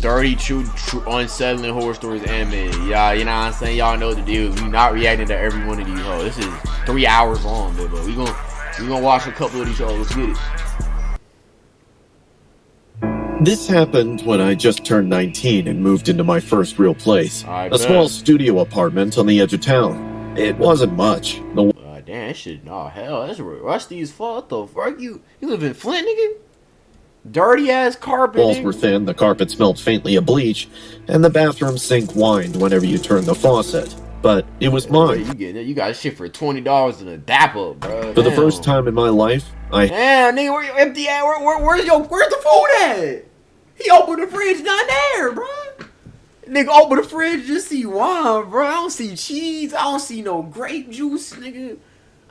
30 true unsettling horror stories anime. Y'all, you know what I'm saying? Y'all know the deal. We not reacting to every one of these hoes. This is 3 hours long, but we gonna watch a couple of these hoes. Let's get it. This happened when I just turned 19 and moved into my first real place. A small studio apartment on the edge of town. It wasn't much. Damn, that shit, nah, hell, that's rusty as fuck. What the fuck? You live in Flint, nigga? Dirty ass carpet. Walls were thin, the carpet smelled faintly of bleach, and the bathroom sink whined whenever you turned the faucet. But it was mine. You got shit for $20 in a dap up, bro. For the first time in my life, Damn, nigga, where you empty at? Where's the food at? He opened the fridge, not there, bro. Nigga, open the fridge, just see wine, bro. I don't see cheese. I don't see no grape juice, nigga.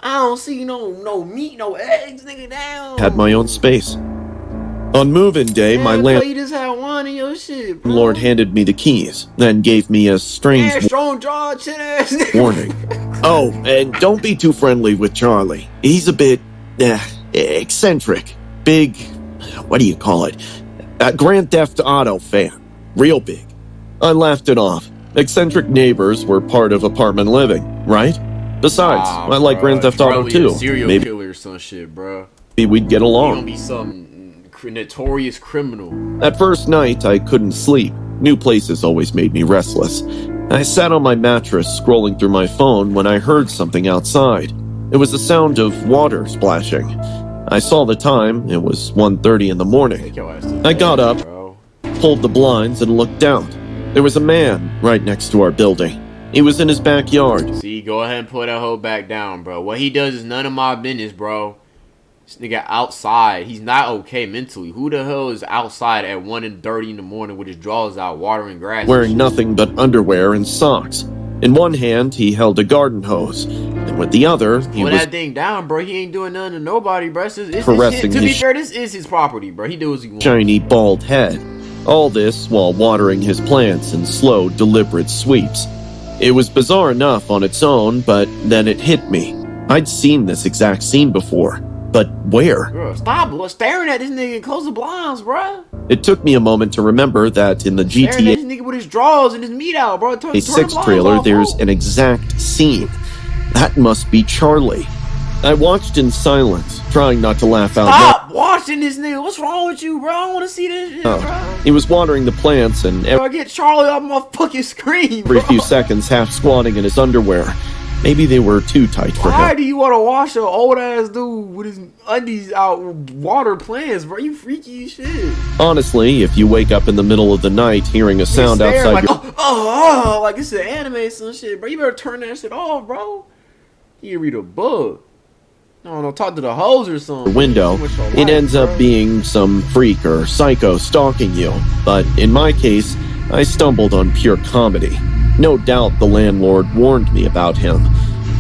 I don't see no meat, no eggs, nigga. Down. Had my own space. On move-in day, my you just had wine in your shit, bro. Landlord handed me the keys, then gave me a strange strong jaw, chin ass warning. Oh, and don't be too friendly with Charlie. He's a bit eccentric. Big, what do you call it? A Grand Theft Auto fan. Real big. I laughed it off. Eccentric neighbors were part of apartment living, right? Besides, I like Grand Theft Auto too. Serial killer or some shit, bro. Maybe we'd get along. You gonna be some notorious criminal. That first night, I couldn't sleep. New places always made me restless. I sat on my mattress scrolling through my phone when I heard something outside. It was the sound of water splashing. I saw the time. It was 1:30 in the morning. I got up, pulled the blinds, and looked out. There was a man right next to our building. He was in his backyard. See, go ahead and put that hoe back down, bro. What he does is none of my business, bro. This nigga outside. He's not okay mentally. Who the hell is outside at 1:30 in the morning with his drawers out watering grass? Wearing nothing but underwear and socks. In one hand, he held a garden hose. And with the other, he was... Put that thing down, bro. He ain't doing nothing to nobody, bro. Caressing to be fair, this is his property, bro. He does what he wants. Shiny bald head. All this while watering his plants in slow, deliberate sweeps. It was bizarre enough on its own, but then it hit me. I'd seen this exact scene before. But where? Bro, stop staring at this nigga and close the blinds, bro. It took me a moment to remember that in the GTA this nigga with his drawers and his meat out, bro. a 6 trailer, there's an exact scene. That must be Charlie. I watched in silence, trying not to laugh out loud. Stop watching this nigga. What's wrong with you, bro? I don't want to see this shit, bro. He was watering the plants and I get Charlie off my fucking screen, bro. Every few seconds, half squatting in his underwear. Maybe they were too tight for him. Why do you want to watch an old ass dude with his undies out water plants, bro? You freaky as shit. Honestly, if you wake up in the middle of the night hearing a sound outside your... like it's an anime or some shit, bro. You better turn that shit off, bro. You read a book. No, talk to the hoes or something. Window, it ends up being some freak or psycho stalking you. But in my case, I stumbled on pure comedy. No doubt the landlord warned me about him.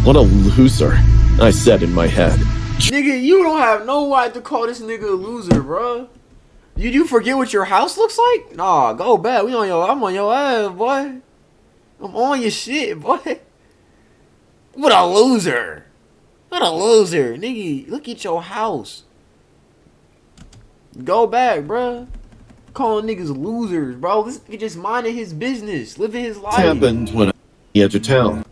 What a loser, I said in my head. Nigga, you don't have no right to call this nigga a loser, bro. Did you forget what your house looks like? Nah, go back. I'm on your ass, boy. I'm on your shit, boy. What a loser. What a loser. Nigga, look at your house. Go back, bro. Calling niggas losers, bro. This nigga just minding his business, living his life. It happened when I was at the edge of town.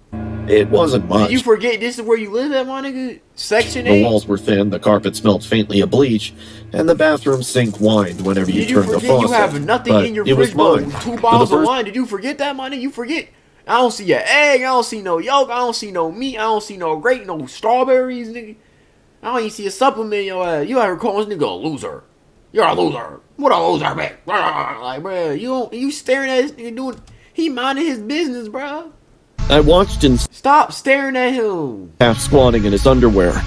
It wasn't much. Did you forget this is where you live at, my nigga? Section 8? The walls were thin, the carpet smelled faintly of bleach, and the bathroom sink whined whenever you turned the faucet. You have nothing in your fridge, bro. 2 bottles of wine. Did you forget that, my nigga? You forget? I don't see an egg. I don't see no yolk. I don't see no meat. I don't see no grape, no strawberries, nigga. I don't even see a supplement in your ass. You ever call this nigga a loser? You're a loser. What a loser, man. Like, bro, you staring at this nigga doing... He minding his business, bro. I watched and... Stop staring at him. Half squatting in his underwear.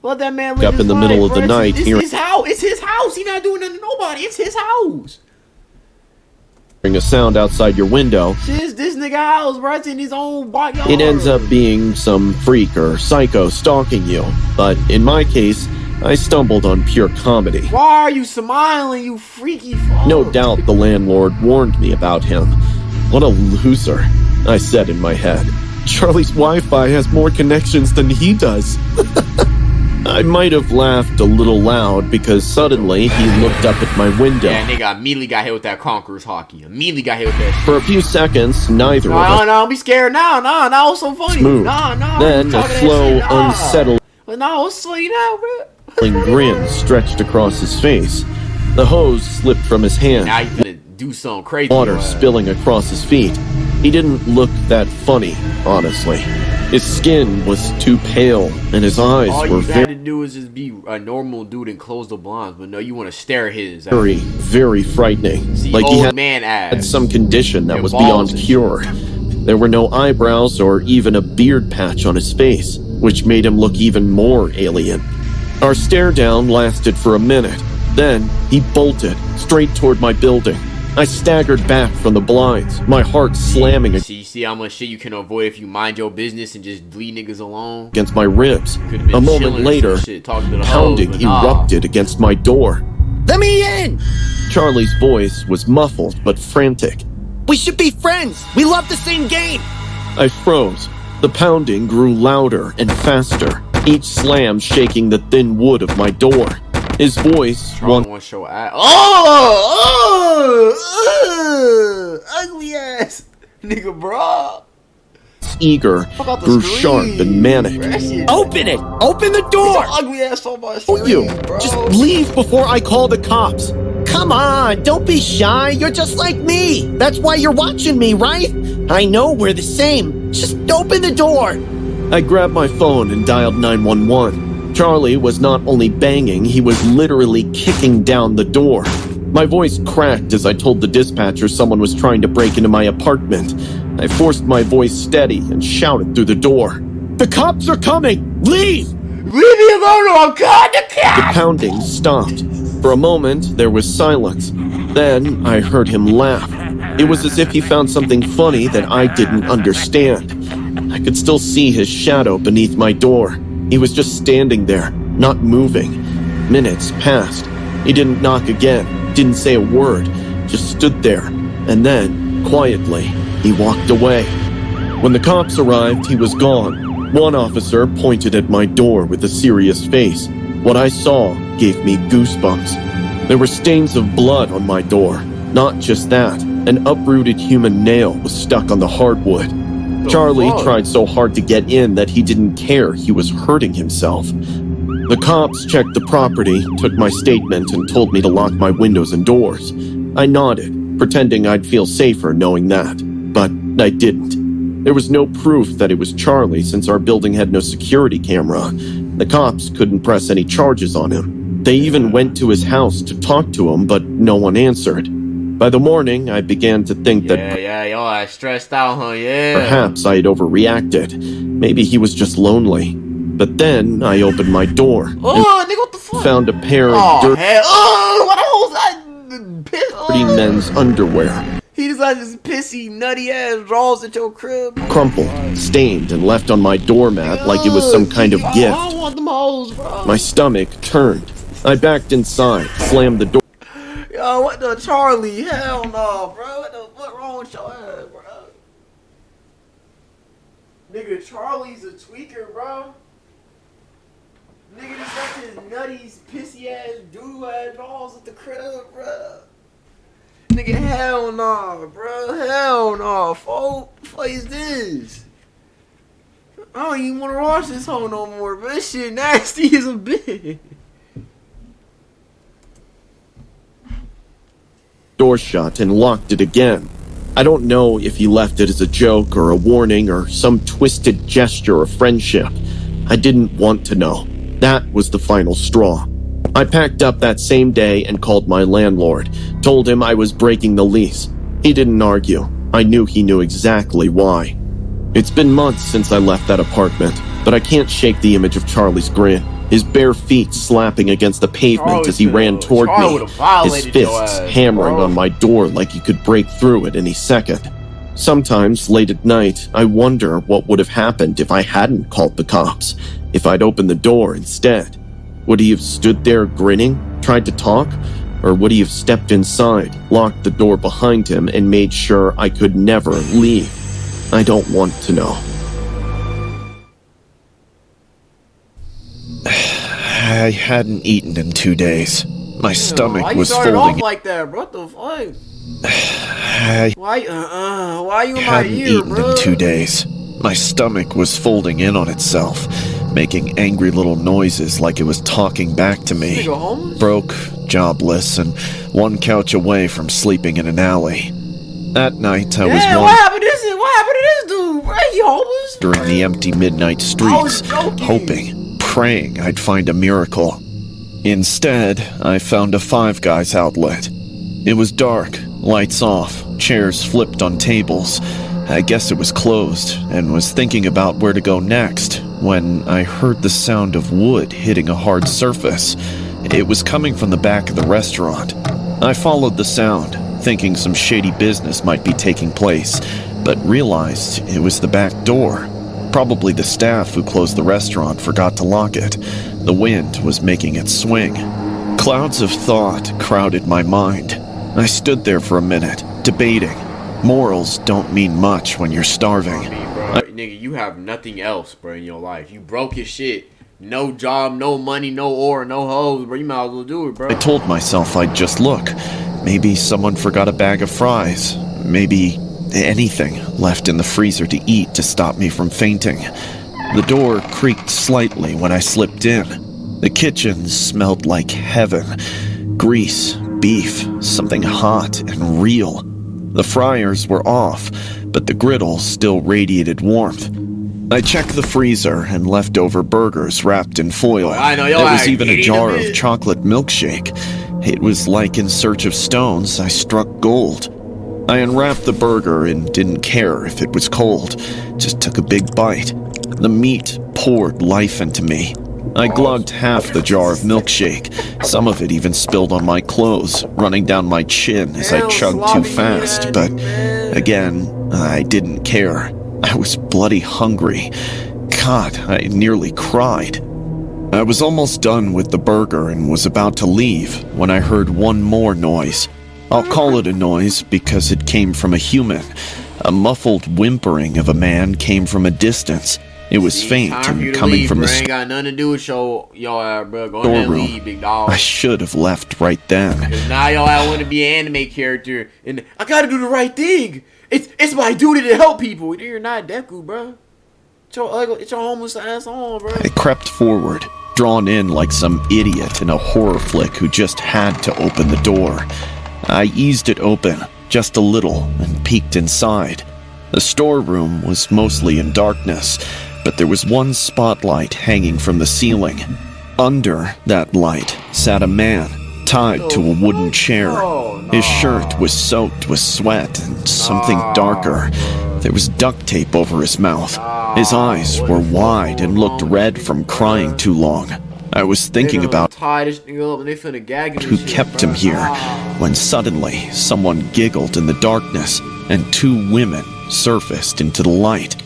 Let that man live up in the middle of the night. It's his house. It's his house. He not doing nothing to nobody. It's his house. A sound outside your window. Shit, this nigga house, bro. It's in his own backyard. It ends up being some freak or psycho stalking you. But in my case, I stumbled on pure comedy. Why are you smiling, you freaky fuck? No doubt the landlord warned me about him. What a loser, I said in my head. Charlie's Wi-Fi has more connections than he does. I might have laughed a little loud because suddenly he looked up at my window. Yeah, nigga immediately got hit with that Conqueror's hockey. Immediately got hit with that shit. For a few seconds, neither of us Don't be scared. Nah, it's so funny. moved. Nah. Then a slow, unsettling Let's slow you down, bro. grin stretched across his face. The hose slipped from his hand. Now you finna do something crazy. Water spilling across his feet. He didn't look that funny, honestly. His skin was too pale, and his eyes All were you had to do is just be a normal dude and close the blinds, but no, you want to stare at his. very, very frightening. See, Like he old had man ass. some condition that Your was balls beyond and cure. There were no eyebrows or even a beard patch on his face, which made him look even more alien. Our stare down lasted for a minute. Then he bolted straight toward my building. I staggered back from the blinds, my heart slamming See how much shit you can avoid if you mind your business and just leave niggas alone. against my ribs. Could've been A moment chilling or later, some shit, talking to the pounding hoes, but nah. erupted against my door. Let me in! Charlie's voice was muffled but frantic. We should be friends! We love the same game! I froze. The pounding grew louder and faster, each slam shaking the thin wood of my door. His voice Charlie wants to show ass. Ugly ass nigga, bro. eager, Fuck out the grew screen, sharp and manic. bro. That shit- Open it! Open the He's door! an ugly ass on my Who you? screen, bro. Just leave before I call the cops. Come on, don't be shy. You're just like me. That's why you're watching me, right? I know we're the same. Just open the door. I grabbed my phone and dialed 911. Charlie was not only banging, he was literally kicking down the door. My voice cracked as I told the dispatcher someone was trying to break into my apartment. I forced my voice steady and shouted through the door. The cops are coming! Leave! Leave me alone or I'm calling the The cops. pounding stopped. For a moment, there was silence. Then I heard him laugh. It was as if he found something funny that I didn't understand. I could still see his shadow beneath my door. He was just standing there, not moving. Minutes passed. He didn't knock again, didn't say a word, just stood there. And then, quietly, he walked away. When the cops arrived, he was gone. One officer pointed at my door with a serious face. What I saw gave me goosebumps. There were stains of blood on my door. Not just that, an uprooted human nail was stuck on the hardwood. Charlie tried so hard to get in that he didn't care he was hurting himself. The cops checked the property, took my statement, and told me to lock my windows and doors. I nodded, pretending I'd feel safer knowing that, but I didn't. There was no proof that it was Charlie since our building had no security camera. The cops couldn't press any charges on him. They even went to his house to talk to him, but no one answered. By the morning, I began to think that Y'all are stressed out, huh? Yeah. perhaps I had overreacted. Maybe he was just lonely. But then I opened my door and Oh, nigga, what the fuck? found a pair of Oh, dirty hell. Oh, what the hell's that? Piss. men's underwear, He just got his pissy, nutty ass draws at your crib. crumpled, stained, and left on my doormat like it was some kind of I gift. don't want them hoes, bro. My stomach turned. I backed inside, slammed the door. Yo, what the Charlie? Hell no, bro. What the fuck wrong with your ass, bro? Nigga, Charlie's a tweaker, bro. Nigga just left his nutty, pissy ass, doodle ass dolls at the crib, bro. Nigga, hell no, bro. Hell no, folk. What the fuck is this? I don't even want to watch this hoe no more, but this shit nasty as a bitch. Door shut and locked it again. I don't know if he left it as a joke or a warning or some twisted gesture of friendship. I didn't want to know. That was the final straw. I packed up that same day and called my landlord, told him I was breaking the lease. He didn't argue. I knew he knew exactly why. It's been months since I left that apartment, but I can't shake the image of Charlie's grin. His bare feet slapping against the pavement as he ran toward me, his fists hammering on my door like he could break through at any second. Sometimes, late at night, I wonder what would have happened if I hadn't called the cops, if I'd opened the door instead. Would he have stood there grinning, tried to talk, or would he have stepped inside, locked the door behind him, and made sure I could never leave? I don't want to know. I hadn't eaten in 2 days. My stomach why was you started folding. off like that, bro? What the fuck? I Why you in my hadn't ear, eaten bro? in 2 days. My stomach was folding in on itself, making angry little noises like it was talking back to me. Nigga homeless? Broke, jobless, and one couch away from sleeping in an alley. That night, I was What happened to this dude, bro? He homeless? wandering the empty midnight streets, hoping, praying I'd find a miracle. Instead, I found a Five Guys outlet. It was dark, lights off, chairs flipped on tables. I guess it was closed, and was thinking about where to go next when I heard the sound of wood hitting a hard surface. It was coming from the back of the restaurant. I followed the sound, thinking some shady business might be taking place, but realized it was the back door. Probably the staff who closed the restaurant forgot to lock it. The wind was making it swing. Clouds of thought crowded my mind. I stood there for a minute, debating. Morals don't mean much when you're starving. Bro, nigga, you have nothing else, bro, in your life. You broke as shit. No job, no money, no ore, no hoes, bro. You might as well do it, bro. I told myself I'd just look. Maybe someone forgot a bag of fries. Maybe anything left in the freezer to eat to stop me from fainting. The door creaked slightly when I slipped in. The kitchen smelled like heaven. Grease, beef, something hot and real. The fryers were off, but the griddle still radiated warmth. I checked the freezer and leftover burgers wrapped in foil. I know, there was even a jar of chocolate milkshake. It was like in search of stones, I struck gold. I unwrapped the burger and didn't care if it was cold. Just took a big bite. The meat poured life into me. I glugged half the jar of milkshake. Some of it even spilled on my clothes, running down my chin as I chugged too fast. But again, I didn't care. I was bloody hungry. God, I nearly cried. I was almost done with the burger and was about to leave when I heard one more noise. I'll call it a noise because it came from a human. A muffled whimpering of a man came from a distance. It was faint and coming from the ain't got nothing to do with your bro. Go ahead and leave, big dog. I should have left right then. Cause now y'all want to be an anime character, and I gotta do the right thing. It's my duty to help people. You're not Deku, bro. It's your homeless ass on, bro. I crept forward, drawn in like some idiot in a horror flick who just had to open the door. I eased it open, just a little, and peeked inside. The storeroom was mostly in darkness, but there was one spotlight hanging from the ceiling. Under that light sat a man, tied to a wooden chair. His shirt was soaked with sweat and something darker. There was duct tape over his mouth. His eyes were wide and looked red from crying too long. I was thinking about who kept him here, when suddenly someone giggled in the darkness and two women surfaced into the light.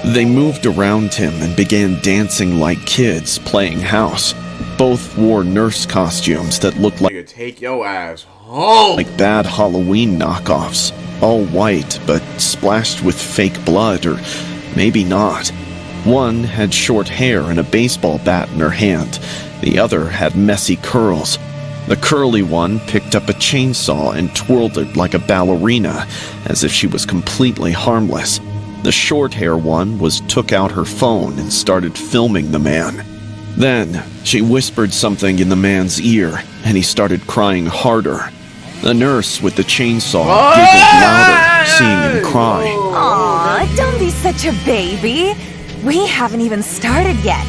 They moved around him and began dancing like kids playing house. Both wore nurse costumes that looked like take your ass home. Like bad Halloween knockoffs, all white but splashed with fake blood, or maybe not. One had short hair and a baseball bat in her hand. The other had messy curls. The curly one picked up a chainsaw and twirled it like a ballerina, as if she was completely harmless. The short-hair one took out her phone and started filming the man. Then, she whispered something in the man's ear, and he started crying harder. The nurse with the chainsaw giggled louder, seeing him cry. Aw, don't be such a baby. We haven't even started yet.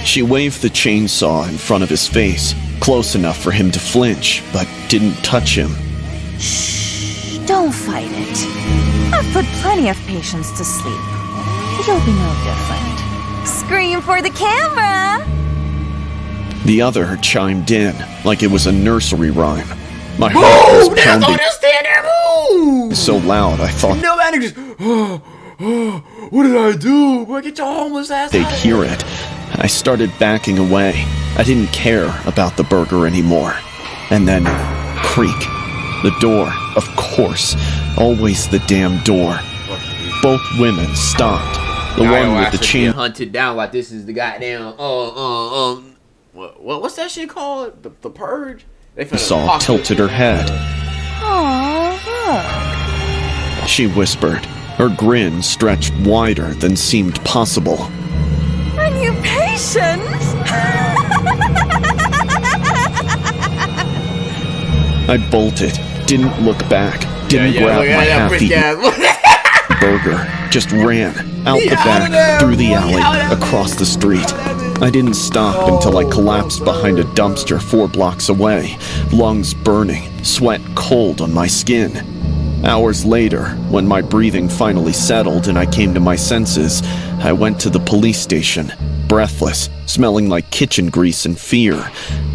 She waved the chainsaw in front of his face, close enough for him to flinch, but didn't touch him. Shh, don't fight it. I've put plenty of patients to sleep. You'll be no different. Scream for the camera! The other chimed in, like it was a nursery rhyme. My heart was pounding so loud I thought no man just what did I do? Boy, get your homeless ass they'd hear it. I started backing away. I didn't care about the burger anymore. And then, creak. The door, of course. Always the damn door. Both women stopped. The one with the chain hunted down like this is the goddamn What's that shit called? The Purge? They finna Saw fuck tilted it. her head. Oh, look. She whispered, her grin stretched wider than seemed possible. A new patient? I bolted, didn't look back, didn't grab look my at that freak half-eaten ass. burger, just ran out He the out back, of there, through the boy, alley, he out of there. across the street. I didn't stop until I collapsed behind a dumpster 4 blocks away, lungs burning, sweat cold on my skin. Hours later, when my breathing finally settled and I came to my senses, I went to the police station, breathless, smelling like kitchen grease and fear.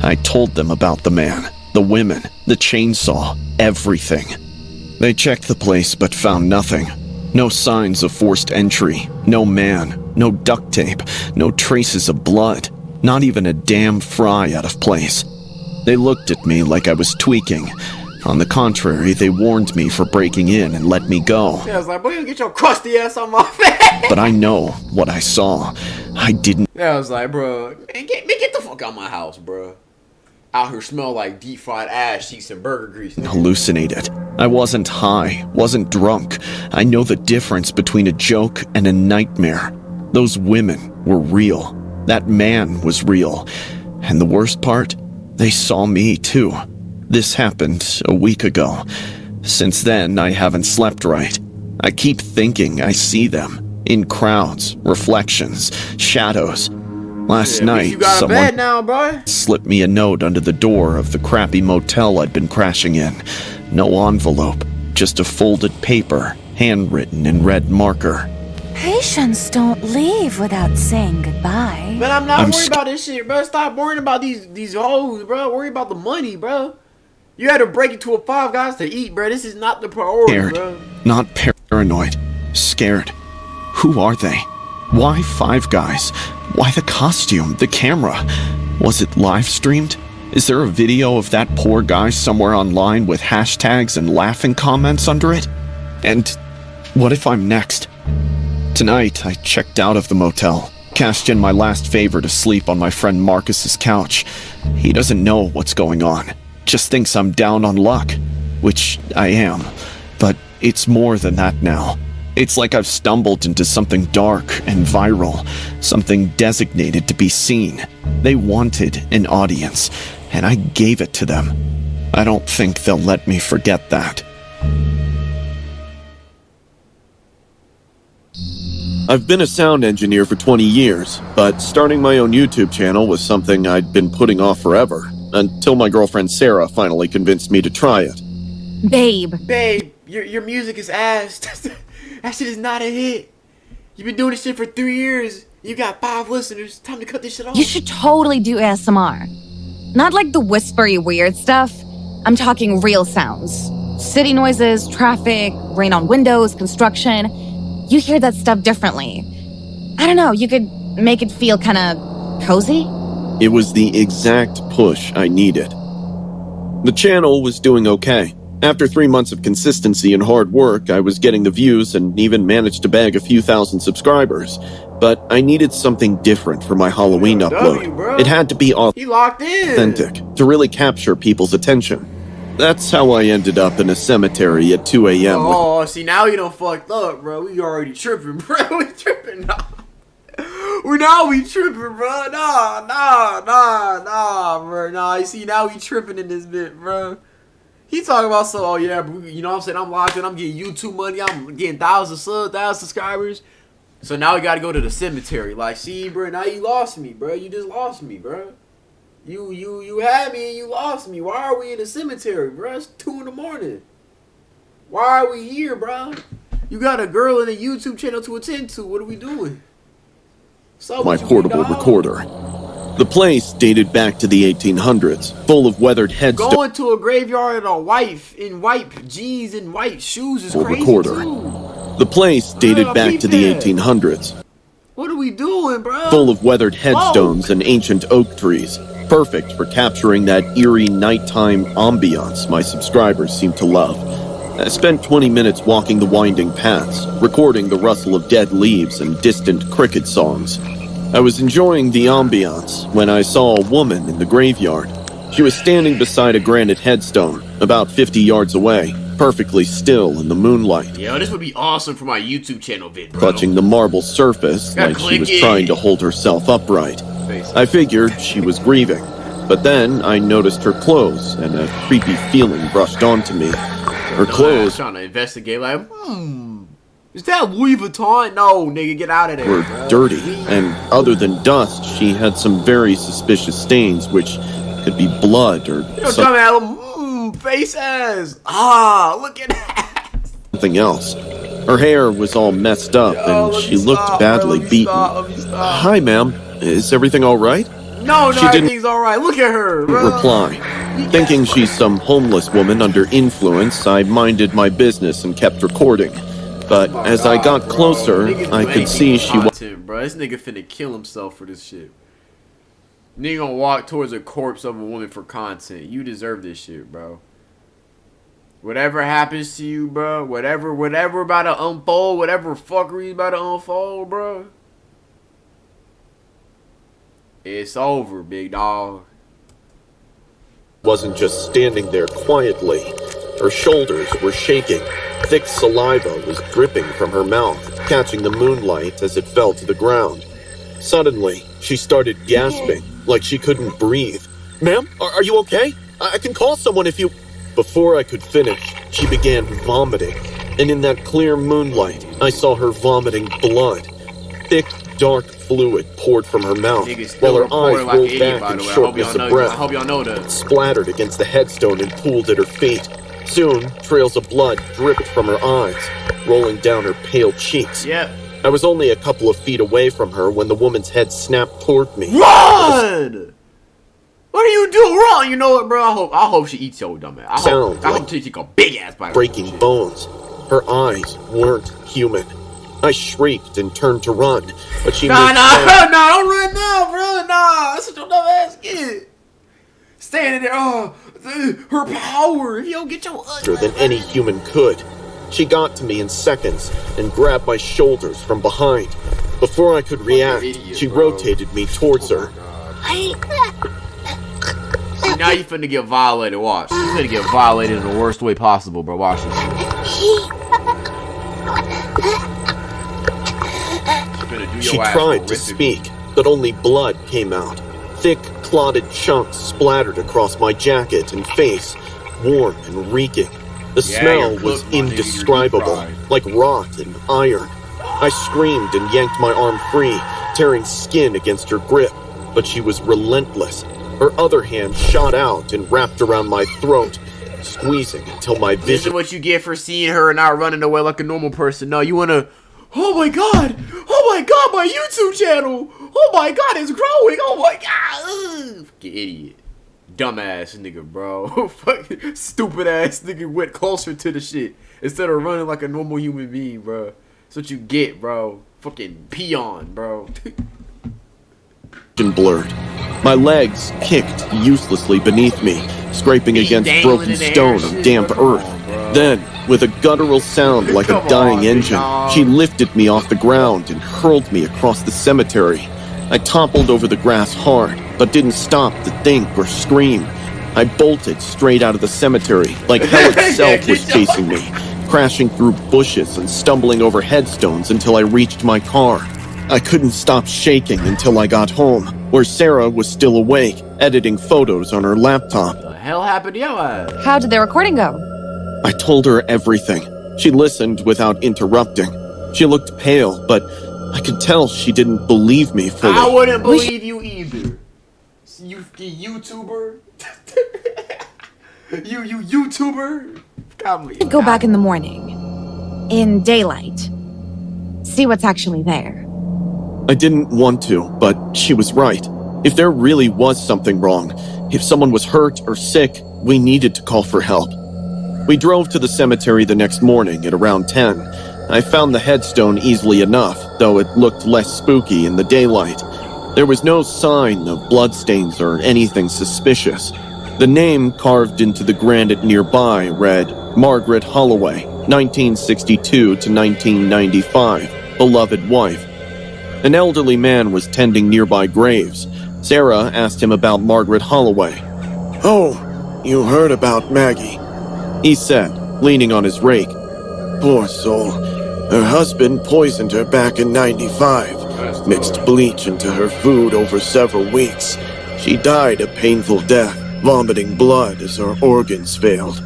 I told them about the man, the women, the chainsaw, everything. They checked the place but found nothing. No signs of forced entry, no man, no duct tape, no traces of blood, not even a damn fry out of place. They looked at me like I was tweaking. On the contrary, they warned me for breaking in and let me go. Yeah, I was like, boy, you get your crusty ass on my face. But I know what I saw. I didn't. Yeah, I was like, bro, man, get the fuck out my house, bro. Out here smell like deep fried ass cheeks and burger grease. Hallucinated. I wasn't high, wasn't drunk. I know the difference between a joke and a nightmare. Those women were real. That man was real. And the worst part, they saw me too. This happened a week ago. Since then, I haven't slept right. I keep thinking I see them. In crowds, reflections, shadows. Last night, you got a someone bed now, bro. slipped me a note under the door of the crappy motel I'd been crashing in. No envelope, just a folded paper, handwritten in red marker. Patients don't leave without saying goodbye. Man, I'm not I'm worried about this shit, bro. Stop worrying about these hoes, bro. Worry about the money, bro. You had to break it to a Five Guys to eat, bro. This is not the priority, Scared, bro. not paranoid. Scared. Who are they? Why Five Guys? Why the costume, the camera? Was it live streamed? Is there a video of that poor guy somewhere online with hashtags and laughing comments under it? And what if I'm next? Tonight, I checked out of the motel, cashed in my last favor to sleep on my friend Marcus's couch. He doesn't know what's going on, just thinks I'm down on luck, which I am, but it's more than that now. It's like I've stumbled into something dark and viral, something designated to be seen. They wanted an audience, and I gave it to them. I don't think they'll let me forget that. I've been a sound engineer for 20 years, but starting my own YouTube channel was something I'd been putting off forever, until my girlfriend Sarah finally convinced me to try it. Babe. Babe, your music is ass. That shit is not a hit. You've been doing this shit for 3 years. You got 5 listeners. Time to cut this shit off. You should totally do ASMR. Not like the whispery weird stuff. I'm talking real sounds. City noises, traffic, rain on windows, construction. You hear that stuff differently. I don't know, you could make it feel kind of cozy? It was the exact push I needed. The channel was doing okay. After 3 months of consistency and hard work, I was getting the views and even managed to bag a few thousand subscribers. But I needed something different for my Halloween upload. It had to be He locked in. authentic, to really capture people's attention. That's how I ended up in a cemetery at 2 a.m. with Oh, see, now you done fucked up, bro. We already tripping, bro. We tripping now. We tripping, bro. Nah, bro. Nah, you see, now we tripping in this bit, bro. He talking about, so, oh yeah, bro, you know what I'm saying? I'm locked in, I'm getting YouTube money, I'm getting thousands of subscribers. So now we gotta go to the cemetery. Like, see, bro, now you lost me, bro. You just lost me, bro. You had me and you lost me. Why are we in the cemetery, bro? It's 2 in the morning. Why are we here, bro? You got a girl in a YouTube channel to attend to. What are we doing? So my portable recorder. The place dated back to the 1800s, full of weathered headstones. Going to a graveyard in white jeans and white shoes is crazy recorder. too. The place dated back to the 1800s, What are we doing, bro? full of weathered headstones and ancient oak trees, perfect for capturing that eerie nighttime ambiance my subscribers seem to love. I spent 20 minutes walking the winding paths, recording the rustle of dead leaves and distant cricket songs. I was enjoying the ambiance when I saw a woman in the graveyard. She was standing beside a granite headstone, about 50 yards away, perfectly still in the moonlight. Yo, this would be awesome for my YouTube channel vid, bro. Clutching the marble surface like she was trying to hold herself upright. I figured she was grieving, but then I noticed her clothes and a creepy feeling brushed onto me. Her clothes trying to investigate, like, is that Louis Vuitton? No, nigga, get out of there. Were dirty, and other than dust, she had some very suspicious stains, which could be blood or face ass. Ah, look at that. Something else. Her hair was all messed up, and she looked badly beaten. Hi, ma'am. Is everything all right? No, everything's all right. Look at her, bro. Reply. Thinking she's some homeless woman under influence, I minded my business and kept recording. But as I got closer, I could see she was. Bro, this nigga finna kill himself for this shit. Nigga gonna walk towards a corpse of a woman for content. You deserve this shit, bro. Whatever happens to you, bro. Whatever about to unfold. Whatever fuckery about to unfold, bro. It's over, big dog. Wasn't just standing there quietly. Her shoulders were shaking. Thick saliva was dripping from her mouth, catching the moonlight as it fell to the ground. Suddenly, she started gasping, like she couldn't breathe. Ma'am, are you okay? I can call someone if you... Before I could finish, she began vomiting. And in that clear moonlight, I saw her vomiting blood. Thick, dark fluid poured from her mouth, while her eyes rolled back in shortness of breath. I hope y'all know that. Splattered against the headstone and pooled at her feet. Soon, trails of blood dripped from her eyes, rolling down her pale cheeks. Yep. I was only a couple of feet away from her when the woman's head snapped toward me. Run! What are you doing wrong? You know what, bro? I hope she eats your dumb ass. I hope she take a big ass bite. Breaking bones. Her eyes weren't human. I shrieked and turned to run, but she Nah, don't run now, bro. Nah, that's what your dumb ass kid. Standing there, her power. If you don't get your faster than any human could. She got to me in seconds and grabbed my shoulders from behind. Before I could react, she rotated me towards her. See, now you finna get violated. Watch. You finna get violated in the worst way possible, bro. Watch this. She tried to speak, but only blood came out. Thick, clotted chunks splattered across my jacket and face, warm and reeking. The smell was indescribable, like rot and iron. I screamed and yanked my arm free, tearing skin against her grip, but she was relentless. Her other hand shot out and wrapped around my throat, squeezing until my vision... This is what you get for seeing her and not running away like a normal person. No, you wanna... Oh my god, my YouTube channel! Oh my god, it's growing! Oh my god! Fucking idiot. Dumbass nigga, bro. Fucking stupid ass nigga went closer to the shit instead of running like a normal human being, bro. That's what you get, bro. Fucking peon, bro. blurred. My legs kicked uselessly beneath me, scraping against broken stone or damp earth. Then, with a guttural sound like a dying engine, she lifted me off the ground and hurled me across the cemetery. I toppled over the grass hard, but didn't stop to think or scream. I bolted straight out of the cemetery, like hell itself was chasing me, crashing through bushes and stumbling over headstones until I reached my car. I couldn't stop shaking until I got home, where Sarah was still awake, editing photos on her laptop. What the hell happened to your ass? How did the recording go? I told her everything. She listened without interrupting. She looked pale, but I could tell she didn't believe me fully. I wouldn't believe you either. You YouTuber? you YouTuber? Go back in the morning. In daylight. See what's actually there. I didn't want to, but she was right. If there really was something wrong, if someone was hurt or sick, we needed to call for help. We drove to the cemetery the next morning at around 10. I found the headstone easily enough, though it looked less spooky in the daylight. There was no sign of bloodstains or anything suspicious. The name carved into the granite nearby read, Margaret Holloway, 1962 to 1995, beloved wife. An elderly man was tending nearby graves. Sarah asked him about Margaret Holloway. Oh, you heard about Maggie, he said, leaning on his rake. Poor soul. Her husband poisoned her back in '95, mixed bleach into her food over several weeks. She died a painful death, vomiting blood as her organs failed.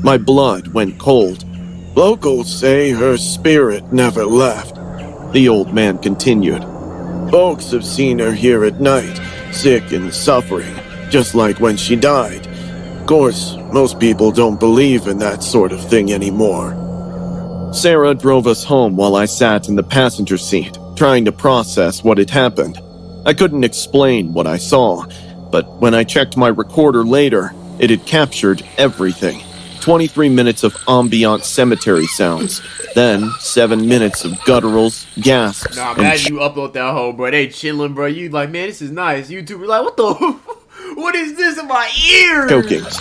My blood went cold. Locals say her spirit never left, the old man continued. Folks have seen her here at night, sick and suffering, just like when she died. Of course, most people don't believe in that sort of thing anymore. Sarah drove us home while I sat in the passenger seat, trying to process what had happened. I couldn't explain what I saw, but when I checked my recorder later, it had captured everything. 23 minutes of ambient cemetery sounds, then 7 minutes of gutturals, gasps, Nah, imagine you upload that whole, bro. They chilling, bro. You like, man, this is nice. YouTuber like, what the? What is this in my ear? chokings.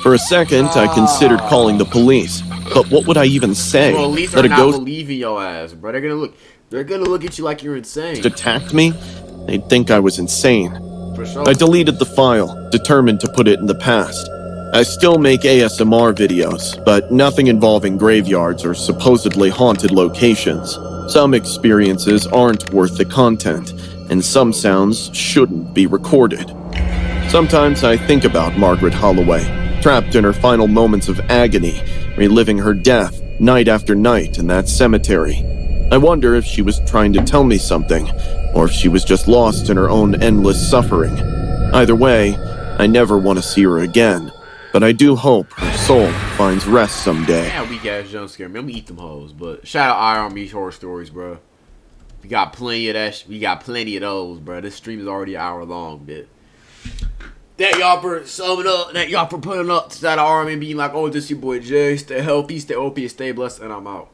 For a second, I considered calling the police, but what would I even say? Bro, at least that they're a not ghost believing your ass, bro. They're gonna look at you like you're insane. attacked me? They'd think I was insane. For sure. I deleted the file, determined to put it in the past. I still make ASMR videos, but nothing involving graveyards or supposedly haunted locations. Some experiences aren't worth the content, and some sounds shouldn't be recorded. Sometimes I think about Margaret Holloway, trapped in her final moments of agony, reliving her death night after night in that cemetery. I wonder if she was trying to tell me something, or if she was just lost in her own endless suffering. Either way, I never want to see her again. But I do hope her soul finds rest someday. Yeah, weak ass jump scare, man. I'm gonna eat them hoes. But shout out IRM's horror stories, bro. We got plenty of that. We got plenty of those, bro. This stream is already an hour long, bit. Thank y'all for summing up. Thank y'all for putting up to that arm and being like, oh, this your boy Jay. Stay healthy, stay OP, stay blessed, and I'm out.